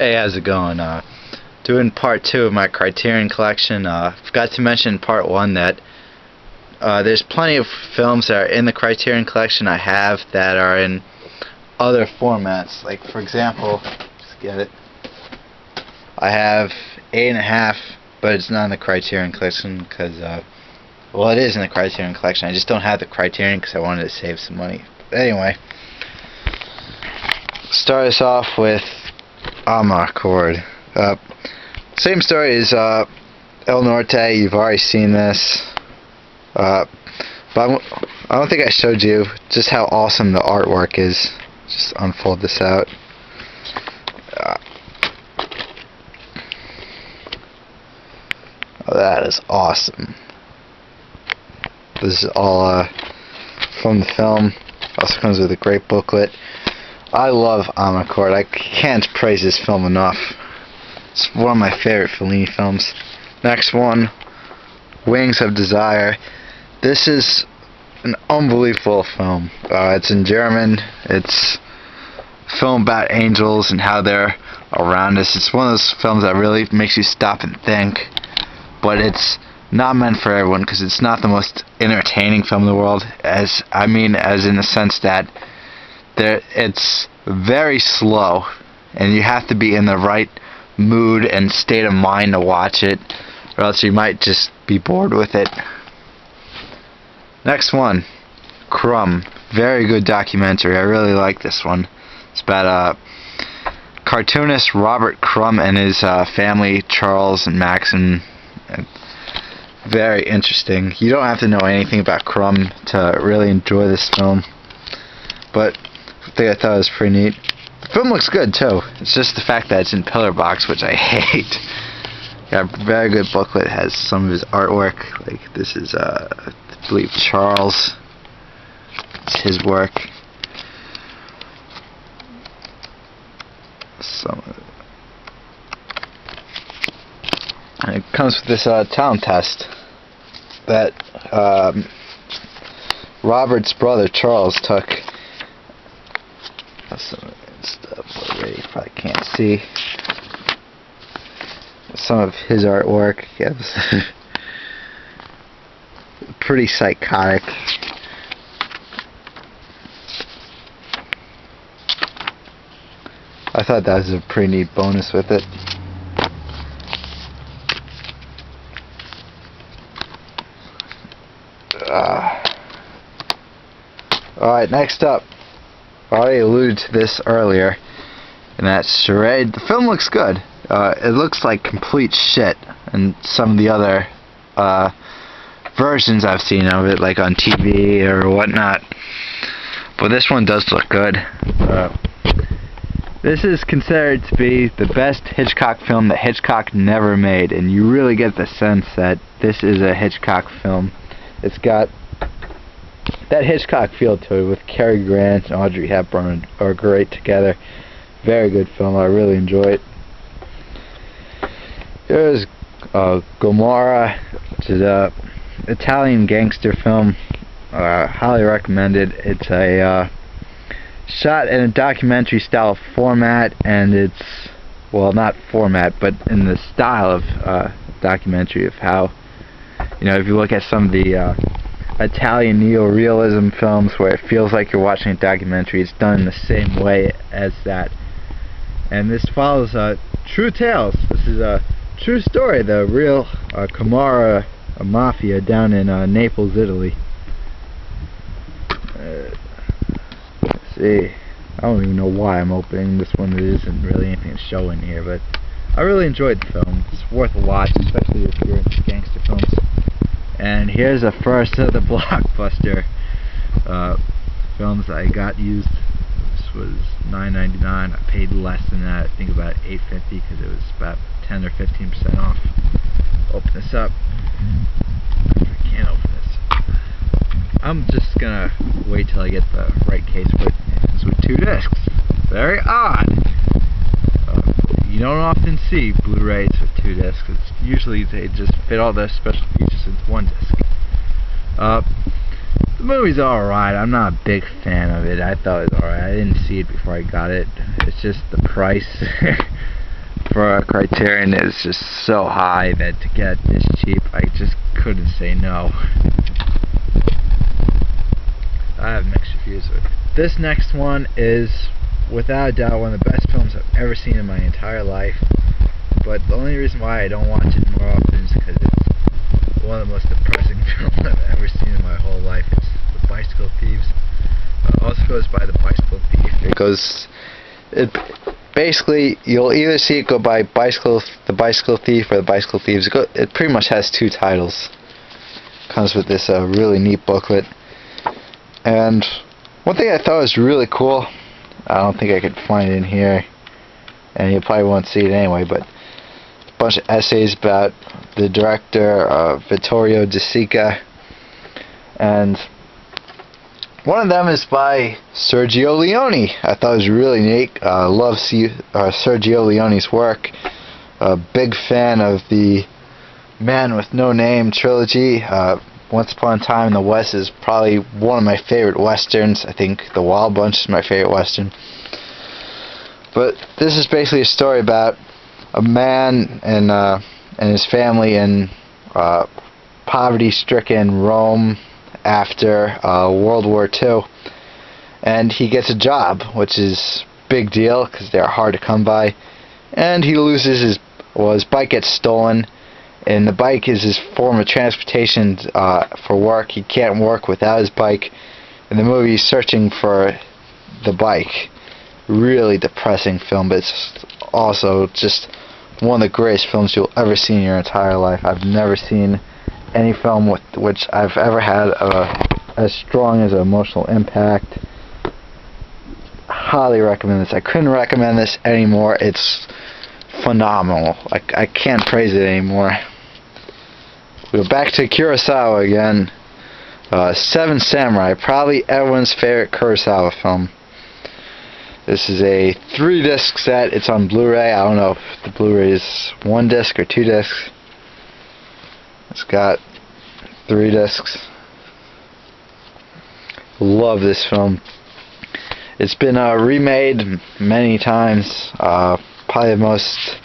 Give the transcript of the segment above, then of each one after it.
Hey, how's it going? Doing part 2 of my Criterion collection. Forgot to mention in part 1 that there's plenty of films that are in the Criterion collection I have that are in other formats. Like, for example, just get it. I have 8.5, but it's not in the Criterion collection because, well, it is in the Criterion collection. I just don't have the Criterion because I wanted to save some money. But anyway, start us off with Amarcord. Same story as El Norte. You've already seen this, but I don't think I showed you just how awesome the artwork is. Just unfold this out. Oh, that is awesome. This is all from the film. Also comes with a great booklet. I love Amarcord. I can't praise this film enough. It's one of my favorite Fellini films. Next one, Wings of Desire. This is an unbelievable film. It's in German. It's a film about angels and how they're around us. It's one of those films that really makes you stop and think. But it's not meant for everyone because it's not the most entertaining film in the world. As in the sense that it's very slow, and you have to be in the right mood and state of mind to watch it, or else you might just be bored with it. Next one, Crumb. Very good documentary. I really like this one. It's about cartoonist Robert Crumb and his family, Charles and Max, and very interesting. You don't have to know anything about Crumb to really enjoy this film, but I thought it was pretty neat. The film looks good too. It's just the fact that it's in pillar box, which I hate. Got a very good booklet. It has some of his artwork. Like this is, I believe, Charles. It's his work. And it comes with this talent test that Robert's brother Charles took. Some of that stuff already, you probably can't see. Some of his artwork. Yes. Pretty psychotic. I thought that was a pretty neat bonus with it. Alright, next up. I already alluded to this earlier, and that's Charade. The film looks good. It looks like complete shit in some of the other versions I've seen of it, like on TV or whatnot. But this one does look good. This is considered to be the best Hitchcock film that Hitchcock never made, and you really get the sense that this is a Hitchcock film. It's got that Hitchcock feel to it, with Cary Grant and Audrey Hepburn are great together. Very good film. I really enjoy it. Here's Gomorrah, which is a Italian gangster film. Highly recommended. It's a shot in a documentary style format, and it's, well, not format, but in the style of documentary, of how, you know, if you look at some of the Italian neo-realism films where it feels like you're watching a documentary, it's done in the same way as that. And this follows true tales. This is a true story, the real Camorra mafia down in Naples, Italy. Let's see, I don't even know why I'm opening this one. There isn't really anything to show in here, but I really enjoyed the film. It's worth a watch, especially if you're into gangster films. And here's the first of the blockbuster films I got used. This was $9.99. I paid less than that. I think about $8.50 because it was about 10 or 15% off. Open this up. I can't open this. I'm just gonna wait till I get the right case, but it's with 2 discs. Very odd. You don't often see Blu-rays with 2 discs. It's usually they just fit all the special features into 1 disc. The movie's alright. I'm not a big fan of it. I thought it was alright. I didn't see it before I got it. It's just the price. for a Criterion is just so high that to get this cheap, I just couldn't say no. I have mixed reviews of it. This next one is without a doubt one of the best films I've ever seen in my entire life. But the only reason why I don't watch it more often is because it's one of the most depressing films I've ever seen in my whole life. It's The Bicycle Thieves. It also goes by The Bicycle Thief. Basically, you'll either see it go by The Bicycle Thief or The Bicycle Thieves. It pretty much has two titles. Comes with this really neat booklet. And one thing I thought was really cool, I don't think I could find it in here, and you probably won't see it anyway, but a bunch of essays about the director, Vittorio De Sica, and one of them is by Sergio Leone. I thought it was really neat. I love Sergio Leone's work. A big fan of the Man with No Name trilogy. Once Upon a Time in the West is probably one of my favorite westerns. I think The Wild Bunch is my favorite western. But this is basically a story about a man and his family in poverty-stricken Rome after World War II, and he gets a job, which is a big deal because they're hard to come by. And he loses his bike gets stolen, and the bike is his form of transportation for work. He can't work without his bike. In the movie, he's searching for the bike. Really depressing film, but it's also just one of the greatest films you'll ever see in your entire life. I've never seen any film with which I've ever had as strong as an emotional impact. Highly recommend this. I couldn't recommend this anymore. It's phenomenal. I can't praise it anymore. We go back to Kurosawa again. Seven Samurai, probably everyone's favorite Kurosawa film. This is a 3-disc set. It's on Blu-ray. I don't know if the Blu-ray is 1 disc or 2 discs. It's got 3 discs. Love this film. It's been remade many times. Probably the most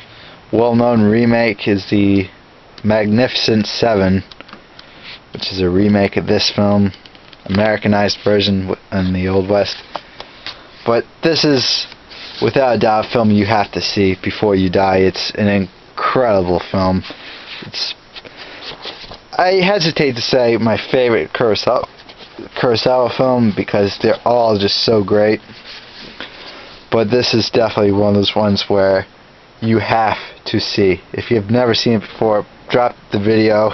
well-known remake is the Magnificent Seven, which is a remake of this film, Americanized version in the Old West. But this is, without a doubt, a film you have to see before you die. It's an incredible film. I hesitate to say my favorite Kurosawa film because they're all just so great. But this is definitely one of those ones where you have to see. If you've never seen it before, drop the video,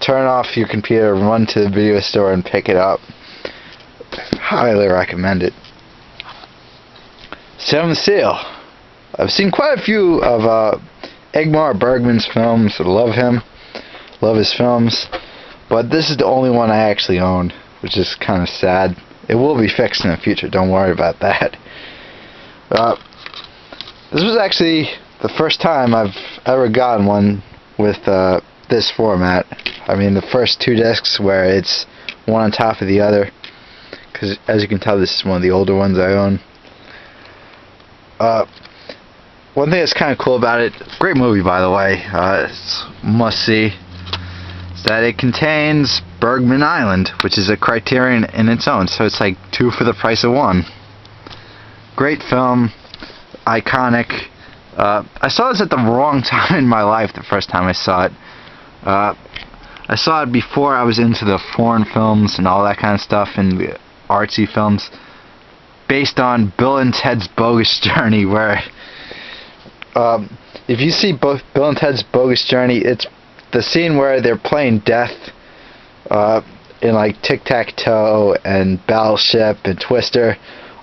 turn off your computer, run to the video store and pick it up. Highly recommend it. Seventh Seal. I've seen quite a few of Ingmar Bergman's films. I love him. Love his films. But this is the only one I actually own, which is kind of sad. It will be fixed in the future. Don't worry about that. This was actually the first time I've ever gotten one with this format. I mean, the first 2 discs where it's one on top of the other. Because as you can tell, this is one of the older ones I own. One thing that's kind of cool about it, great movie by the way, it's must see, is that it contains Bergman Island, which is a Criterion in its own, so it's like 2 for the price of 1. Great film, iconic. I saw this at the wrong time in my life the first time I saw it. I saw it before I was into the foreign films and all that kind of stuff, and the artsy films, based on Bill and Ted's Bogus Journey, where if you see both Bill and Ted's Bogus Journey, it's the scene where they're playing death in like Tic-Tac-Toe and Battleship and Twister.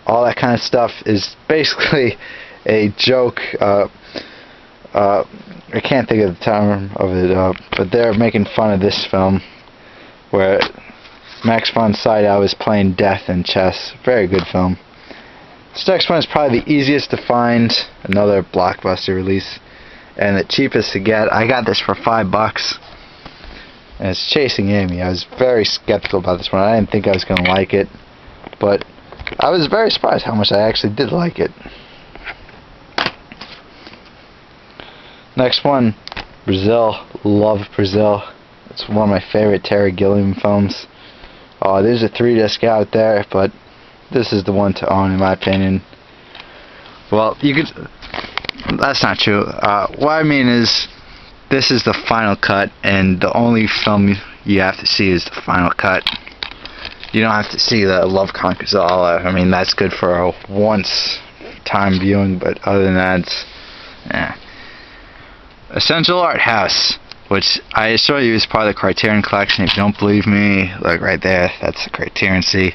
All that kind of stuff is basically a joke. I can't think of the term of it, but they're making fun of this film where Max von Sydow is playing death in chess. Very good film. This next one is probably the easiest to find, another blockbuster release, and the cheapest to get. I got this for $5, and it's Chasing Amy. I was very skeptical about this one. I didn't think I was going to like it, but I was very surprised how much I actually did like it. Next one, Brazil. Love Brazil. It's one of my favorite Terry Gilliam films. There's a 3-disc out there, but this is the one to own in my opinion. Well, you could... That's not true. What I mean is, this is the final cut, and the only film you have to see is the final cut. You don't have to see the Love Conquers All. I mean, that's good for a once-time viewing, but other than that, it's... Essential Art House, which I assure you is part of the Criterion collection. If you don't believe me, look right there. That's the Criterion. See,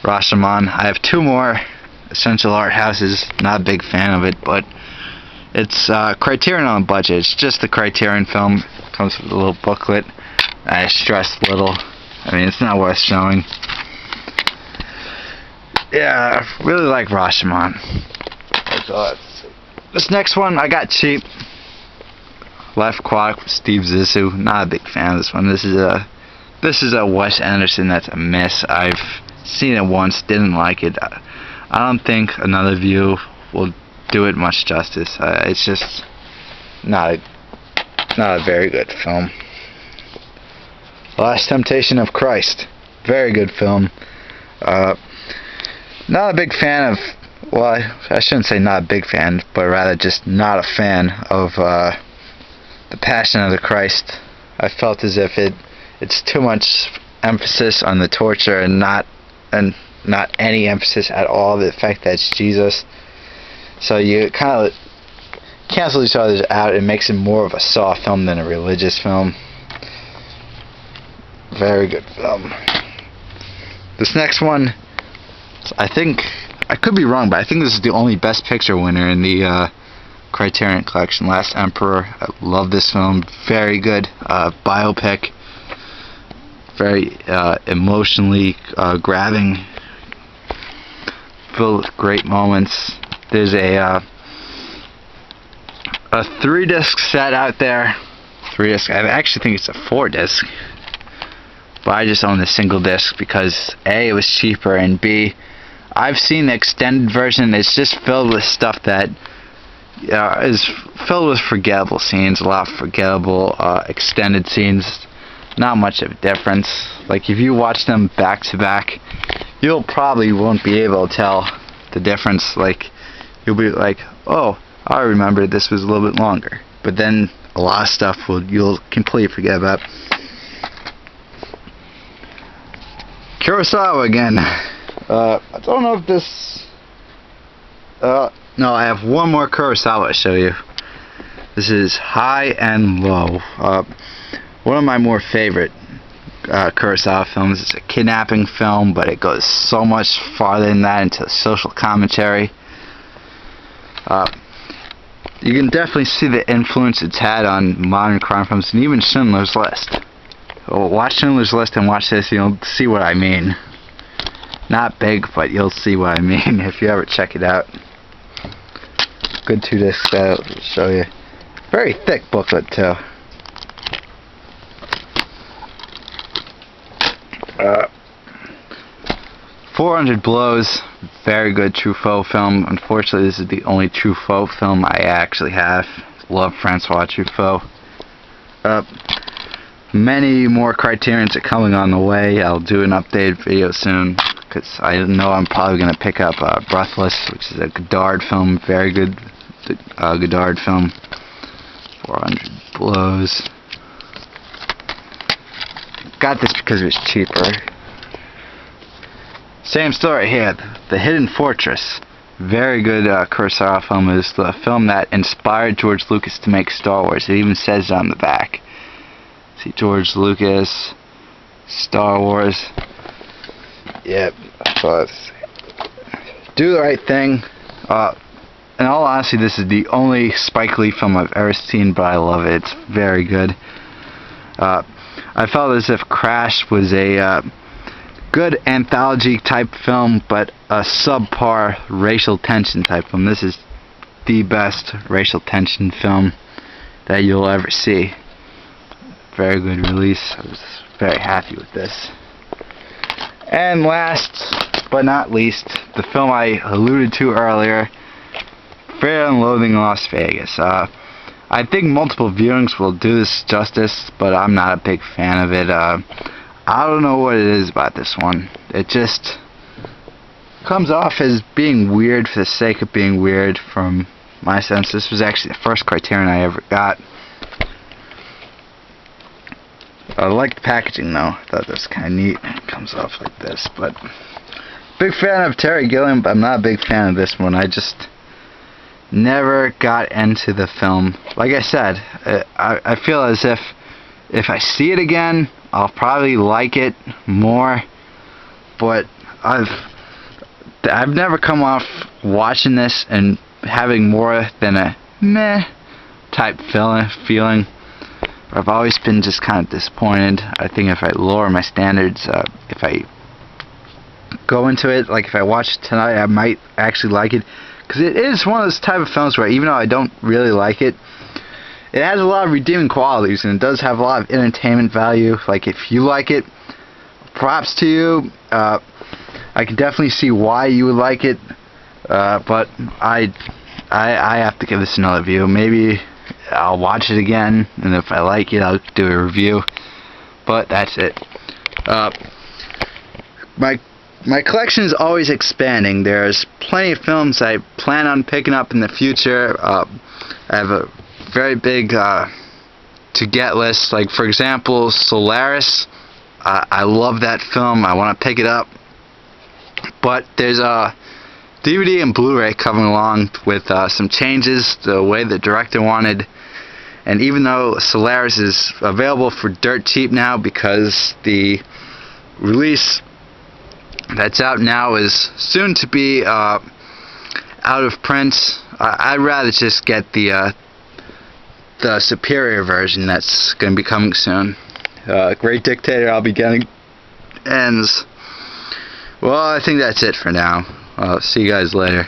Rashomon. I have 2 more Essential Art Houses. Not a big fan of it, but it's Criterion on a budget. It's just the Criterion film. Comes with a little booklet. I stressed little. I mean, it's not worth showing. Yeah, I really like Rashomon. This next one I got cheap. Life Aquatic with Steve Zissou. Not a big fan of this one. This is a Wes Anderson that's a miss. I've seen it once, didn't like it. I don't think another view will do it much justice. It's just not a very good film. Last Temptation of Christ. Very good film. Not a big fan of, well, I shouldn't say not a big fan, but rather just not a fan of The Passion of the Christ. I felt as if it's too much emphasis on the torture and not any emphasis at all the fact that it's Jesus. So you kind of cancel each other out. It makes it more of a soft film than a religious film. Very good film. This next one, I think, I could be wrong, but I think this is the only Best Picture winner in the Criterion collection. Last Emperor. I love this film. Very good biopic. Very emotionally grabbing. Filled with great moments. There's a 3-disc set out there. 3-disc. I actually think it's a 4-disc. But I just own the single disc because A, it was cheaper, and B, I've seen the extended version. It's just filled with stuff that is filled with forgettable scenes, a lot of forgettable extended scenes. Not much of a difference. Like if you watch them back to back, you'll probably won't be able to tell the difference. Like you'll be like, oh, I remember this was a little bit longer. But then a lot of stuff you'll completely forget about. Kurosawa again. I don't know if this... no, I have one more Kurosawa to show you. This is High and Low. One of my more favorite Kurosawa films. It's a kidnapping film, but it goes so much farther than that into social commentary. You can definitely see the influence it's had on modern crime films and even Schindler's List. Watch Schindler's List and watch this, you'll see what I mean. Not big, but you'll see what I mean if you ever check it out. Good 2-disc set, I'll show you. Very thick booklet too. 400 Blows, very good Truffaut film. Unfortunately, this is the only Truffaut film I actually have. Love Francois Truffaut. Many more Criterions are coming on the way. I'll do an updated video soon because I know I'm probably going to pick up Breathless, which is a Godard film. Very good Godard film. 400 Blows. Got this because it was cheaper. Same story here. The Hidden Fortress. Very good Kurosawa film. It was the film that inspired George Lucas to make Star Wars. It even says it on the back. See, George Lucas, Star Wars. Yep. Do the Right Thing. In all honesty, this is the only Spike Lee film I've ever seen, but I love it. It's very good. I felt as if Crash was a good anthology type film, but a subpar racial tension type film. This is the best racial tension film that you'll ever see. Very good release. I was very happy with this. And last but not least, the film I alluded to earlier, Fear and Loathing in Las Vegas. I think multiple viewings will do this justice, but I'm not a big fan of it. I don't know what it is about this one. It just comes off as being weird for the sake of being weird from my sense. This was actually the first Criterion I ever got. I like the packaging though. I thought that was kind of neat. It comes off like this, but big fan of Terry Gilliam, but I'm not a big fan of this one. I just never got into the film. Like I said, I feel as if I see it again, I'll probably like it more. But I've never come off watching this and having more than a meh type feeling. I've always been just kind of disappointed. I think if I lower my standards, if I go into it, like if I watch it tonight, I might actually like it. Because it is one of those type of films where even though I don't really like it, it has a lot of redeeming qualities, and it does have a lot of entertainment value. Like if you like it, props to you. I can definitely see why you would like it, but I have to give this another view. Maybe I'll watch it again, and if I like it, I'll do a review. But that's it. My collection is always expanding. There's plenty of films I plan on picking up in the future. I have a very big to-get list. Like, for example, Solaris. I love that film. I want to pick it up. But there's a DVD and Blu-ray coming along with some changes the way the director wanted. And even though Solaris is available for dirt cheap now because the release that's out now is soon to be out of print, I'd rather just get the superior version that's going to be coming soon. Great Dictator I'll be getting ends. Well, I think that's it for now. I'll see you guys later.